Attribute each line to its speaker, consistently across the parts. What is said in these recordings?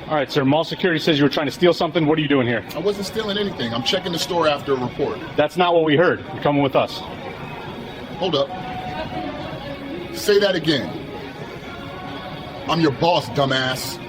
Speaker 1: All right, sir. Mall security says you were trying to steal something. What are you doing here?
Speaker 2: I wasn't stealing anything. I'm checking the store after a report.
Speaker 1: That's not what we heard. You're coming with us.
Speaker 2: Hold up. Say that again. I'm your boss, dumbass.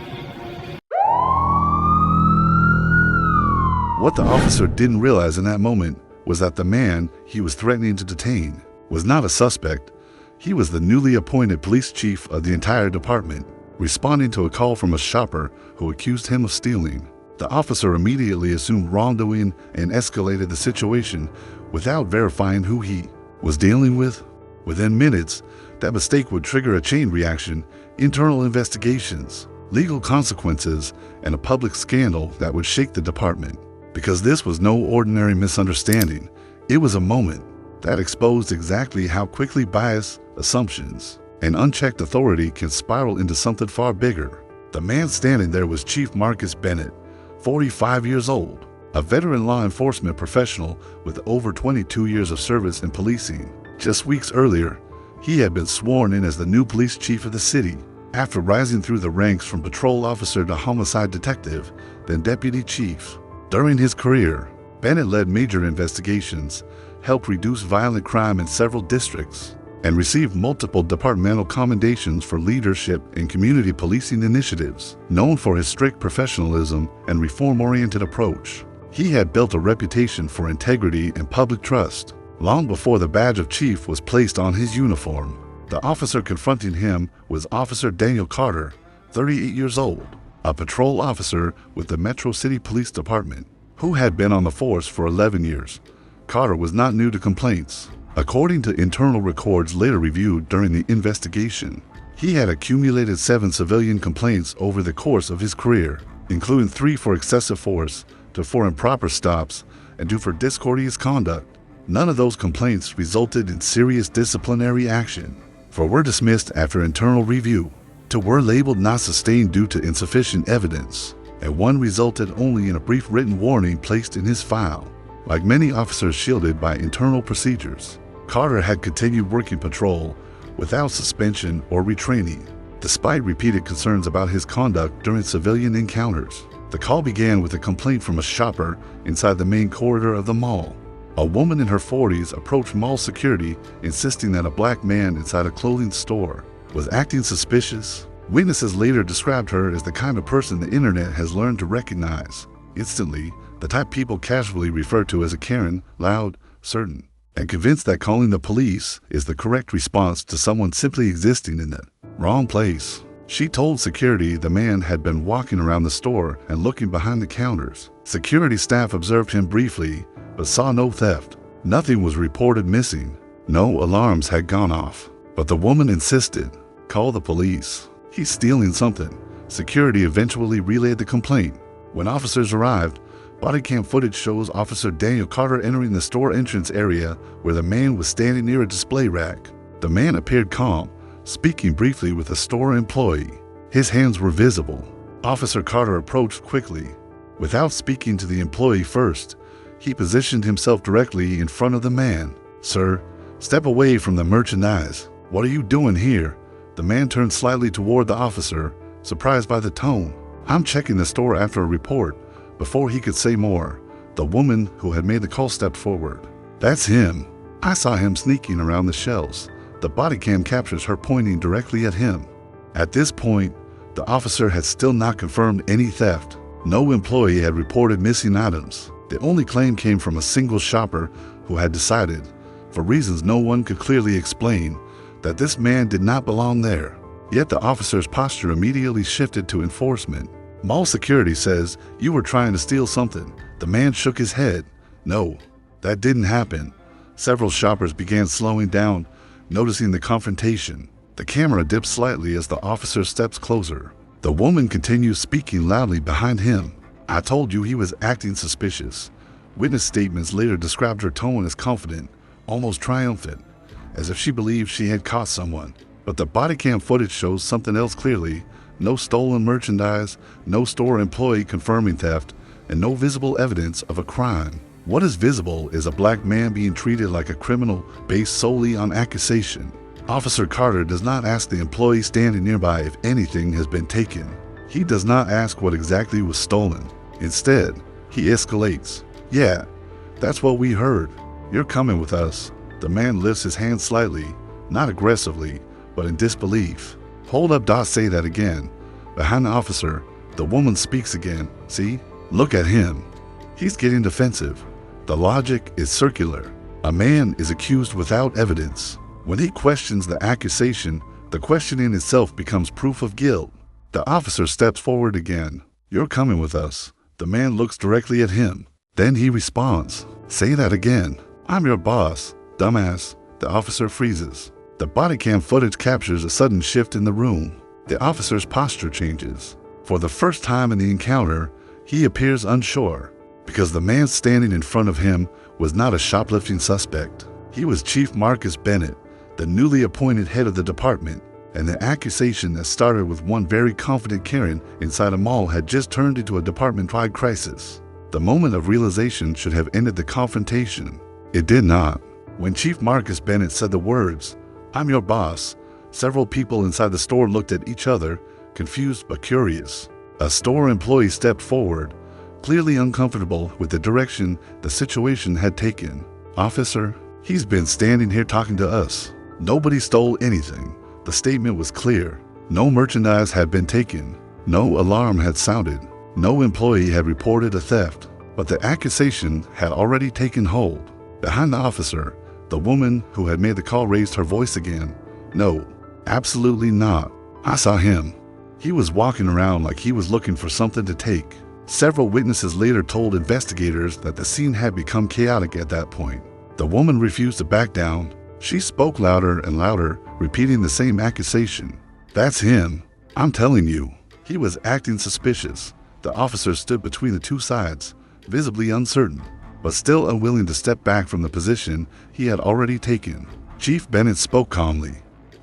Speaker 3: What the officer didn't realize in that moment was that the man he was threatening to detain was not a suspect. He was the newly appointed police chief of the entire department, responding to a call from a shopper who accused him of stealing. The officer immediately assumed wrongdoing and escalated the situation without verifying who he was dealing with. Within minutes, that mistake would trigger a chain reaction, internal investigations, legal consequences, and a public scandal that would shake the department. Because this was no ordinary misunderstanding, it was a moment that exposed exactly how quickly bias, assumptions, and unchecked authority can spiral into something far bigger. The man standing there was Chief Marcus Bennett, 45 years old, a veteran law enforcement professional with over 22 years of service in policing. Just weeks earlier, he had been sworn in as the new police chief of the city, after rising through the ranks from patrol officer to homicide detective, then deputy chief. During his career, Bennett led major investigations, helped reduce violent crime in several districts, and received multiple departmental commendations for leadership in community policing initiatives. Known for his strict professionalism and reform-oriented approach, he had built a reputation for integrity and public trust long before the badge of chief was placed on his uniform. The officer confronting him was Officer Daniel Carter, 38 years old, a patrol officer with the Metro City Police Department, who had been on the force for 11 years. Carter was not new to complaints. According to internal records later reviewed during the investigation, he had accumulated 7 civilian complaints over the course of his career, including 3 for excessive force, 2 for improper stops, and 2 for discourteous conduct. None of those complaints resulted in serious disciplinary action, 4 were dismissed after internal review, 2 were labeled not sustained due to insufficient evidence, and 1 resulted only in a brief written warning placed in his file. Like many officers shielded by internal procedures, Carter had continued working patrol without suspension or retraining, despite repeated concerns about his conduct during civilian encounters. The call began with a complaint from a shopper inside the main corridor of the mall. A woman in her 40s approached mall security, insisting that a black man inside a clothing store was acting suspicious. Witnesses later described her as the kind of person the internet has learned to recognize instantly, the type people casually refer to as a Karen, loud, certain, and convinced that calling the police is the correct response to someone simply existing in the wrong place. She told security the man had been walking around the store and looking behind the counters. Security staff observed him briefly, but saw no theft. Nothing was reported missing. No alarms had gone off. But the woman insisted, "Call the police. He's stealing something." Security eventually relayed the complaint. When officers arrived, bodycam footage shows Officer Daniel Carter entering the store entrance area where the man was standing near a display rack. The man appeared calm, speaking briefly with a store employee. His hands were visible. Officer Carter approached quickly. Without speaking to the employee first, he positioned himself directly in front of the man. "Sir, step away from the merchandise. What are you doing here?" The man turned slightly toward the officer, surprised by the tone. "I'm checking the store after a report." Before he could say more, the woman who had made the call stepped forward. "That's him. I saw him sneaking around the shelves." The body cam captures her pointing directly at him. At this point, the officer had still not confirmed any theft. No employee had reported missing items. The only claim came from a single shopper who had decided, for reasons no one could clearly explain, that this man did not belong there. Yet the officer's posture immediately shifted to enforcement. "Mall security says you were trying to steal something." The man shook his head. "No, that didn't happen." Several shoppers began slowing down, noticing the confrontation. The camera dipped slightly as the officer steps closer. The woman continues speaking loudly behind him. "I told you he was acting suspicious." Witness statements later described her tone as confident, almost triumphant, as if she believed she had caught someone. But the body cam footage shows something else clearly. No stolen merchandise, no store employee confirming theft, and no visible evidence of a crime. What is visible is a black man being treated like a criminal based solely on accusation. Officer Carter does not ask the employee standing nearby if anything has been taken. He does not ask what exactly was stolen. Instead, he escalates. Yeah, that's what we heard. You're coming with us. The man lifts his hand slightly, not aggressively, but in disbelief. Hold up, say that again. Behind the officer, the woman speaks again. See? Look at him. He's getting defensive. The logic is circular. A man is accused without evidence. When he questions the accusation, the questioning itself becomes proof of guilt. The officer steps forward again. You're coming with us. The man looks directly at him. Then he responds. Say that again. I'm your boss, dumbass. The officer freezes. The body cam footage captures a sudden shift in the room. The officer's posture changes. For the first time in the encounter, he appears unsure, because the man standing in front of him was not a shoplifting suspect. He was Chief Marcus Bennett, the newly appointed head of the department, and the accusation that started with one very confident Karen inside a mall had just turned into a department-wide crisis. The moment of realization should have ended the confrontation. It did not. When Chief Marcus Bennett said the words, "I'm your boss," several people inside the store looked at each other, confused but curious. A store employee stepped forward, clearly uncomfortable with the direction the situation had taken. "Officer, he's been standing here talking to us. Nobody stole anything." The statement was clear. No merchandise had been taken. No alarm had sounded. No employee had reported a theft. But the accusation had already taken hold. Behind the officer, the woman who had made the call raised her voice again. "No, absolutely not. I saw him. He was walking around like he was looking for something to take." Several witnesses later told investigators that the scene had become chaotic at that point. The woman refused to back down. She spoke louder and louder, repeating the same accusation. "That's him. I'm telling you." He was acting suspicious. The officer stood between the two sides, visibly uncertain, but still unwilling to step back from the position he had already taken. Chief Bennett spoke calmly.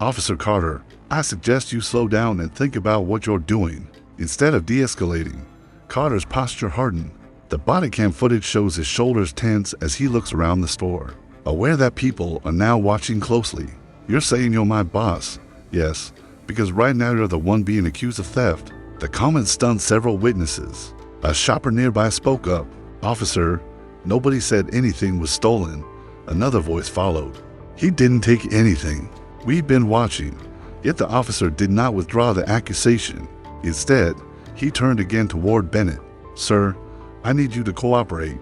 Speaker 3: "Officer Carter, I suggest you slow down and think about what you're doing." Instead of de-escalating, Carter's posture hardened. The body cam footage shows his shoulders tense as he looks around the store, aware that people are now watching closely. "You're saying you're my boss?" "Yes, because right now you're the one being accused of theft." The comment stunned several witnesses. A shopper nearby spoke up. "Officer, nobody said anything was stolen." Another voice followed. "He didn't take anything. We've been watching." Yet the officer did not withdraw the accusation. Instead, he turned again toward Bennett. "Sir, I need you to cooperate."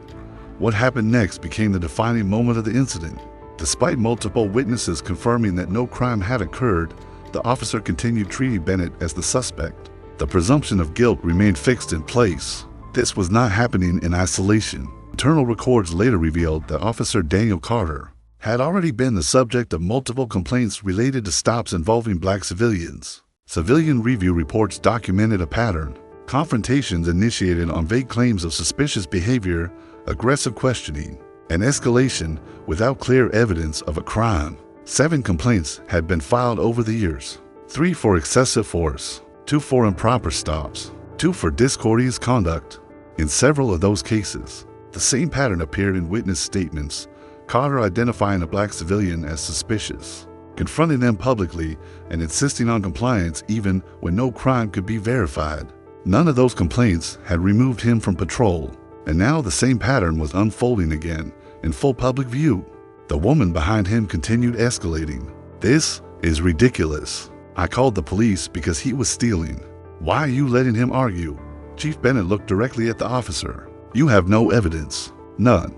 Speaker 3: What happened next became the defining moment of the incident. Despite multiple witnesses confirming that no crime had occurred, the officer continued treating Bennett as the suspect. The presumption of guilt remained fixed in place. This was not happening in isolation. Internal records later revealed that Officer Daniel Carter had already been the subject of multiple complaints related to stops involving black civilians. Civilian review reports documented a pattern. Confrontations initiated on vague claims of suspicious behavior, aggressive questioning, and escalation without clear evidence of a crime. 7 complaints had been filed over the years. 3 for excessive force, 2 for improper stops, 2 for discourteous conduct. In several of those cases, the same pattern appeared in witness statements, Carter identifying a black civilian as suspicious, confronting them publicly, and insisting on compliance even when no crime could be verified. None of those complaints had removed him from patrol, and now the same pattern was unfolding again in full public view. The woman behind him continued escalating. "This is ridiculous. I called the police because he was stealing. Why are you letting him argue?" Chief Bennett looked directly at the officer. "You have no evidence." "None."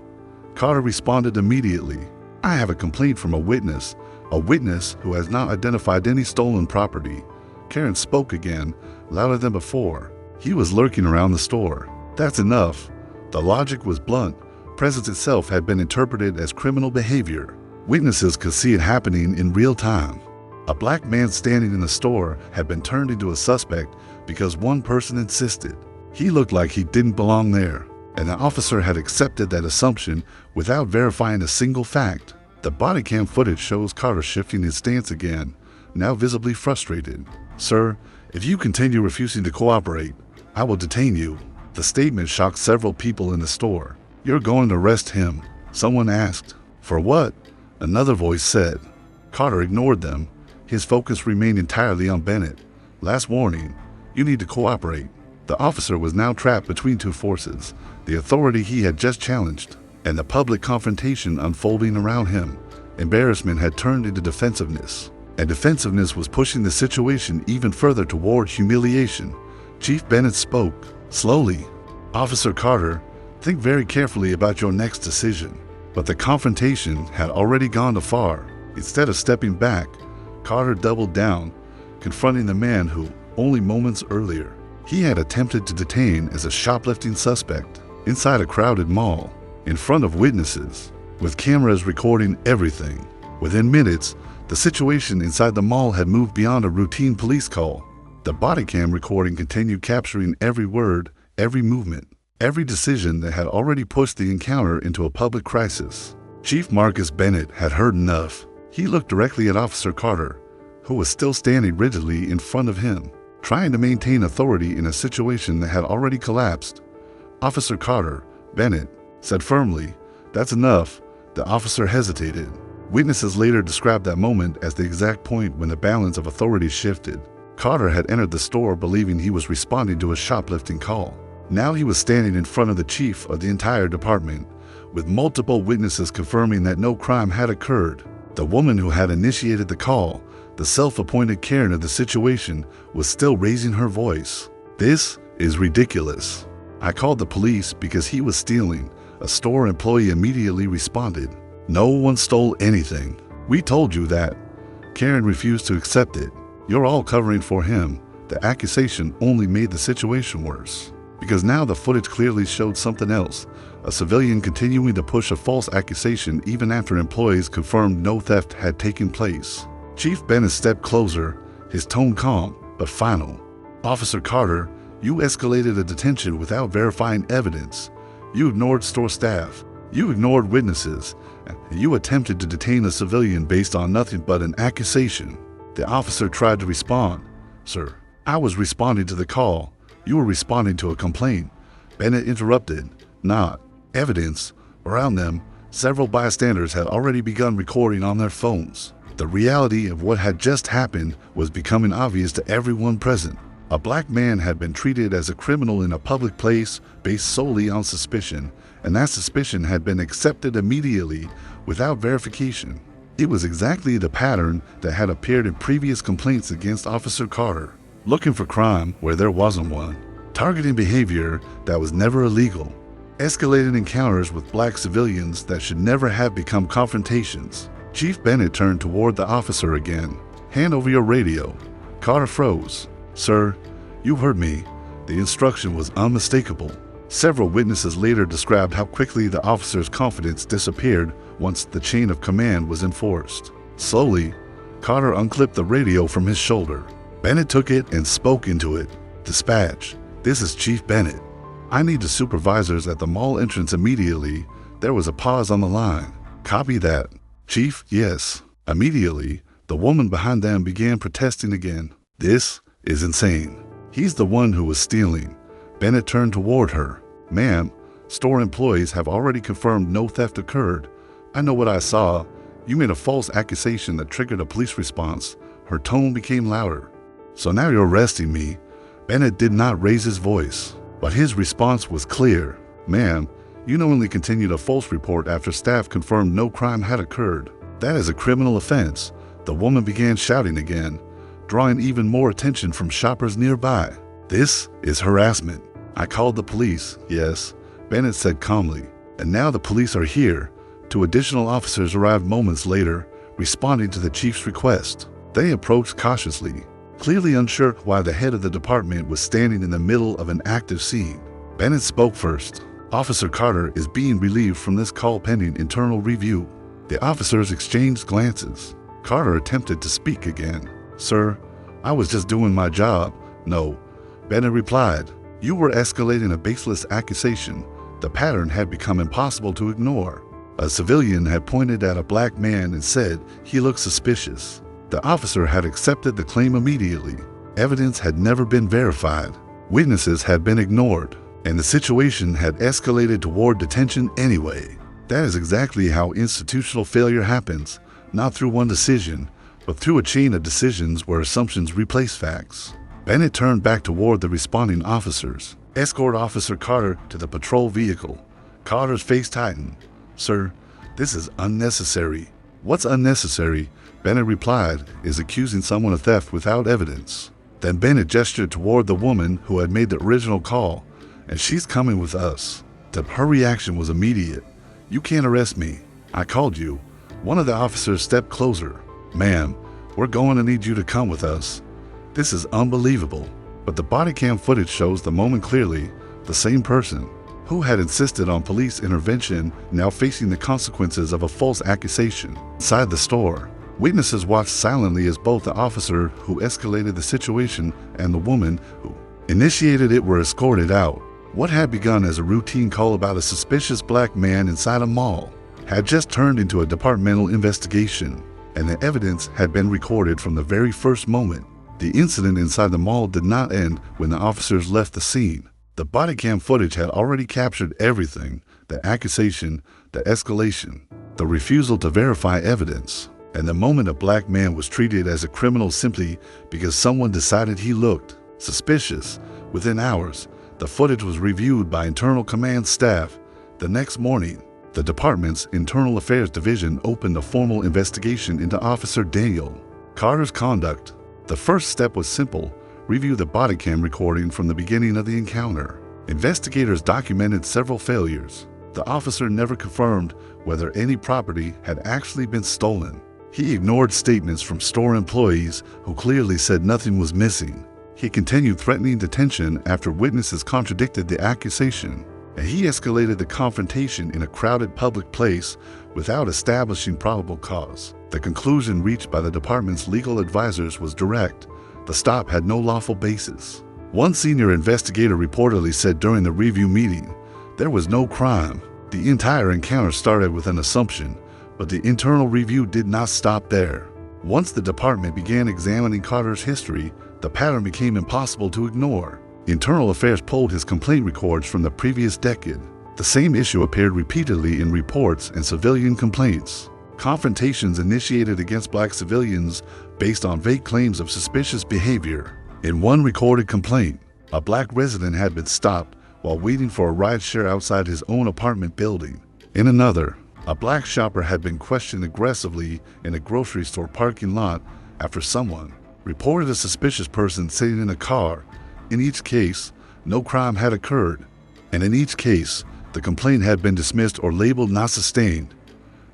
Speaker 3: Carter responded immediately. "I have a complaint from a witness who has not identified any stolen property." Karen spoke again, louder than before. "He was lurking around the store." "That's enough." The logic was blunt. Presence itself had been interpreted as criminal behavior. Witnesses could see it happening in real time. A black man standing in the store had been turned into a suspect because one person insisted. He looked like he didn't belong there, and the officer had accepted that assumption without verifying a single fact. The body cam footage shows Carter shifting his stance again, now visibly frustrated. "Sir, if you continue refusing to cooperate, I will detain you." The statement shocked several people in the store. "You're going to arrest him," someone asked. "For what?" another voice said. Carter ignored them. His focus remained entirely on Bennett. "Last warning, You need to cooperate." The officer was now trapped between two forces, the authority he had just challenged, and the public confrontation unfolding around him. Embarrassment had turned into defensiveness, and defensiveness was pushing the situation even further toward humiliation. Chief Bennett spoke, slowly. "Officer Carter, think very carefully about your next decision." But the confrontation had already gone too far. Instead of stepping back, Carter doubled down, confronting the man who, only moments earlier, he had attempted to detain as a shoplifting suspect inside a crowded mall, in front of witnesses, with cameras recording everything. Within minutes, the situation inside the mall had moved beyond a routine police call. The bodycam recording continued capturing every word, every movement, every decision that had already pushed the encounter into a public crisis. Chief Marcus Bennett had heard enough. He looked directly at Officer Carter, who was still standing rigidly in front of him, trying to maintain authority in a situation that had already collapsed. "Officer Carter," Bennett said firmly. "That's enough." The officer hesitated. Witnesses later described that moment as the exact point when the balance of authority shifted. Carter had entered the store believing he was responding to a shoplifting call. Now he was standing in front of the chief of the entire department, with multiple witnesses confirming that no crime had occurred. The woman who had initiated the call, the self-appointed Karen of the situation, was still raising her voice. "This is ridiculous. I called the police because he was stealing." A store employee immediately responded, "No one stole anything. We told you that." Karen refused to accept it. "You're all covering for him." The accusation only made the situation worse, because now the footage clearly showed something else, a civilian continuing to push a false accusation even after employees confirmed no theft had taken place. Chief Bennett stepped closer, his tone calm but final. "Officer Carter, you escalated a detention without verifying evidence. You ignored store staff. You ignored witnesses. And you attempted to detain a civilian based on nothing but an accusation." The officer tried to respond. "Sir, I was responding to the call. You were responding to a complaint." Bennett interrupted. "Not evidence." Around them, several bystanders had already begun recording on their phones. The reality of what had just happened was becoming obvious to everyone present. A black man had been treated as a criminal in a public place based solely on suspicion, and that suspicion had been accepted immediately without verification. It was exactly the pattern that had appeared in previous complaints against Officer Carter, looking for crime where there wasn't one, targeting behavior that was never illegal, escalating encounters with black civilians that should never have become confrontations. Chief Bennett turned toward the officer again. "Hand over your radio." Carter froze. "Sir, you heard me." The instruction was unmistakable. Several witnesses later described how quickly the officer's confidence disappeared once the chain of command was enforced. Slowly, Carter unclipped the radio from his shoulder. Bennett took it and spoke into it. "Dispatch, this is Chief Bennett. I need the supervisors at the mall entrance immediately." There was a pause on the line. "Copy that." "Chief, yes." Immediately, the woman behind them began protesting again. "This is insane. He's the one who was stealing." Bennett turned toward her. "Ma'am, store employees have already confirmed no theft occurred. I know what I saw. You made a false accusation that triggered a police response." Her tone became louder. "So now you're arresting me." Bennett did not raise his voice, but his response was clear. "Ma'am, you knowingly continued a false report after staff confirmed no crime had occurred. That is a criminal offense." The woman began shouting again, drawing even more attention from shoppers nearby. "This is harassment. I called the police." "Yes," Bennett said calmly. "And now the police are here." Two additional officers arrived moments later, responding to the chief's request. They approached cautiously, clearly unsure why the head of the department was standing in the middle of an active scene. Bennett spoke first. "Officer Carter is being relieved from this call pending internal review." The officers exchanged glances. Carter attempted to speak again. "Sir, I was just doing my job." "No," Bennett replied. "You were escalating a baseless accusation. The pattern had become impossible to ignore. A civilian had pointed at a black man and said he looked suspicious. The officer had accepted the claim immediately. Evidence had never been verified. Witnesses had been ignored, and the situation had escalated toward detention anyway. That is exactly how institutional failure happens, not through one decision, but through a chain of decisions where assumptions replace facts." Bennett turned back toward the responding officers. "Escort Officer Carter to the patrol vehicle." Carter's face tightened. "Sir, this is unnecessary." "What's unnecessary?" Bennett replied, "is accusing someone of theft without evidence." Then Bennett gestured toward the woman who had made the original call. "And she's coming with us." Her reaction was immediate. "You can't arrest me. I called you." One of the officers stepped closer. "Ma'am, we're going to need you to come with us. This is unbelievable." But the body cam footage shows the moment clearly. The same person who had insisted on police intervention now facing the consequences of a false accusation. Inside the store, witnesses watched silently as both the officer who escalated the situation and the woman who initiated it were escorted out. What had begun as a routine call about a suspicious black man inside a mall had just turned into a departmental investigation, and the evidence had been recorded from the very first moment. The incident inside the mall did not end when the officers left the scene. The body cam footage had already captured everything: the accusation, the escalation, the refusal to verify evidence, and the moment a black man was treated as a criminal simply because someone decided he looked suspicious. Within hours, the footage was reviewed by internal command staff. The next morning, the department's Internal Affairs Division opened a formal investigation into Officer Daniel Carter's conduct. The first step was simple: review the body cam recording from the beginning of the encounter. Investigators documented several failures. The officer never confirmed whether any property had actually been stolen. He ignored statements from store employees who clearly said nothing was missing. He continued threatening detention after witnesses contradicted the accusation, and he escalated the confrontation in a crowded public place without establishing probable cause. The conclusion reached by the department's legal advisors was direct: the stop had no lawful basis. One senior investigator reportedly said during the review meeting, "There was no crime." The entire encounter started with an assumption, but the internal review did not stop there. Once the department began examining Carter's history, the pattern became impossible to ignore. Internal Affairs pulled his complaint records from the previous decade. The same issue appeared repeatedly in reports and civilian complaints. Confrontations initiated against black civilians based on vague claims of suspicious behavior. In one recorded complaint, a black resident had been stopped while waiting for a rideshare outside his own apartment building. In another, a black shopper had been questioned aggressively in a grocery store parking lot after someone reported a suspicious person sitting in a car. In each case, no crime had occurred, and in each case, the complaint had been dismissed or labeled not sustained.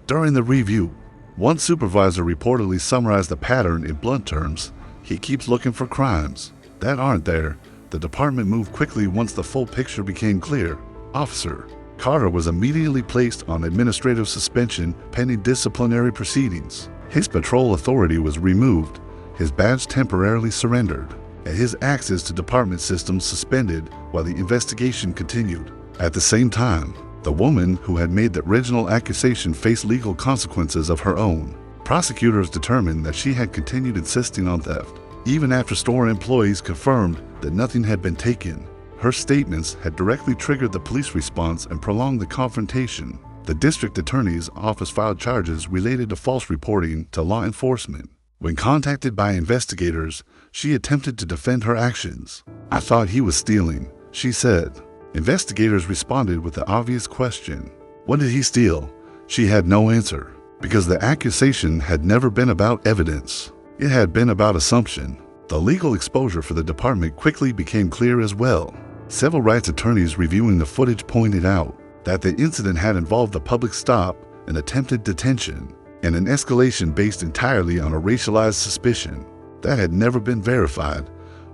Speaker 3: During the review, one supervisor reportedly summarized the pattern in blunt terms: "He keeps looking for crimes that aren't there." The department moved quickly once the full picture became clear. Officer Carter was immediately placed on administrative suspension pending disciplinary proceedings. His patrol authority was removed, his badge temporarily surrendered, and his access to department systems suspended while the investigation continued. At the same time, the woman who had made the original accusation faced legal consequences of her own. Prosecutors determined that she had continued insisting on theft, even after store employees confirmed that nothing had been taken. Her statements had directly triggered the police response and prolonged the confrontation. The district attorney's office filed charges related to false reporting to law enforcement. When contacted by investigators, she attempted to defend her actions. "I thought he was stealing," she said. Investigators responded with the obvious question: what did he steal? She had no answer, because the accusation had never been about evidence. It had been about assumption. The legal exposure for the department quickly became clear as well. Civil rights attorneys reviewing the footage pointed out that the incident had involved a public stop, an attempted detention, and an escalation based entirely on a racialized suspicion that had never been verified.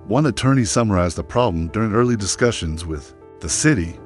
Speaker 3: One attorney summarized the problem during early discussions with the city.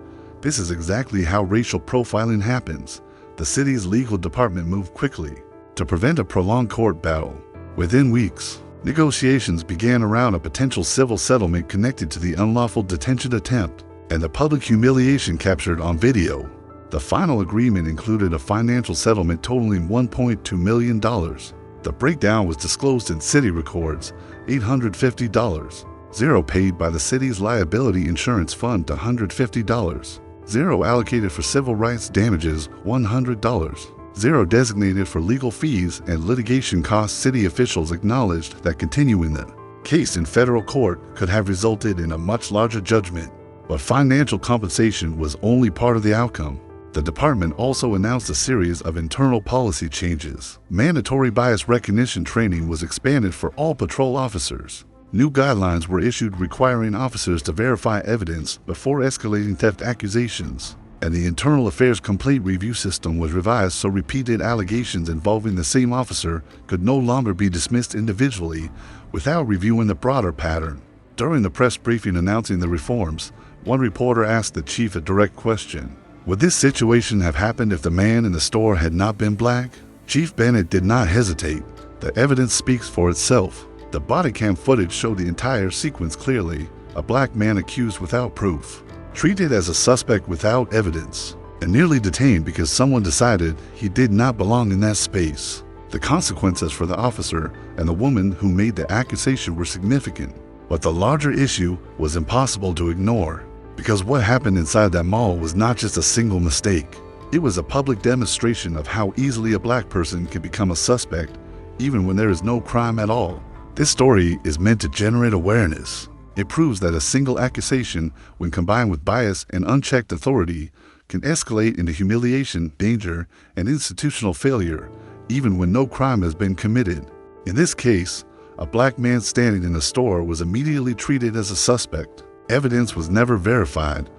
Speaker 3: "This is exactly how racial profiling happens." The city's legal department moved quickly to prevent a prolonged court battle. Within weeks, negotiations began around a potential civil settlement connected to the unlawful detention attempt and the public humiliation captured on video. The final agreement included a financial settlement totaling $1.2 million. The breakdown was disclosed in city records: $850, zero paid by the city's liability insurance fund, $150, zero allocated for civil rights damages, $100, zero designated for legal fees and litigation costs. City officials acknowledged that continuing the case in federal court could have resulted in a much larger judgment, but financial compensation was only part of the outcome. The department also announced a series of internal policy changes. Mandatory bias recognition training was expanded for all patrol officers. New guidelines were issued requiring officers to verify evidence before escalating theft accusations, and the Internal Affairs Complaint Review System was revised so repeated allegations involving the same officer could no longer be dismissed individually without reviewing the broader pattern. During the press briefing announcing the reforms, one reporter asked the chief a direct question. Would this situation have happened if the man in the store had not been black? Chief Bennett did not hesitate. The evidence speaks for itself. The body cam footage showed the entire sequence clearly. A black man accused without proof, treated as a suspect without evidence, and nearly detained because someone decided he did not belong in that space. The consequences for the officer and the woman who made the accusation were significant, but the larger issue was impossible to ignore. Because what happened inside that mall was not just a single mistake. It was a public demonstration of how easily a black person can become a suspect even when there is no crime at all. This story is meant to generate awareness. It proves that a single accusation, when combined with bias and unchecked authority, can escalate into humiliation, danger, and institutional failure, even when no crime has been committed. In this case, a black man standing in a store was immediately treated as a suspect. Evidence was never verified,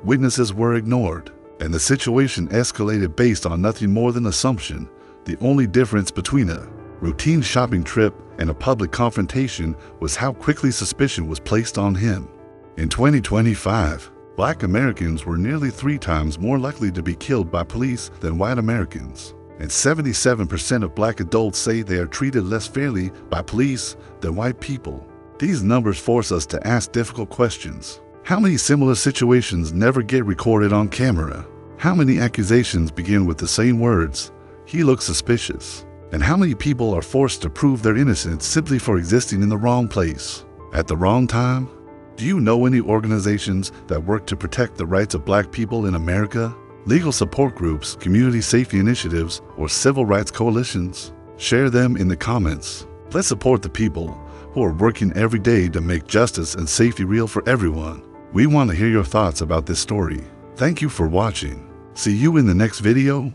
Speaker 3: witnesses were ignored, and the situation escalated based on nothing more than assumption. The only difference between a routine shopping trip and a public confrontation was how quickly suspicion was placed on him. In 2025, Black Americans were nearly 3 times more likely to be killed by police than white Americans, and 77% of black adults say they are treated less fairly by police than white people. These numbers force us to ask difficult questions. How many similar situations never get recorded on camera? How many accusations begin with the same words, "He looks suspicious"? And how many people are forced to prove their innocence simply for existing in the wrong place, at the wrong time? Do you know any organizations that work to protect the rights of black people in America? Legal support groups, community safety initiatives, or civil rights coalitions? Share them in the comments. Let's support the people who are working every day to make justice and safety real for everyone. We want to hear your thoughts about this story. Thank you for watching. See you in the next video.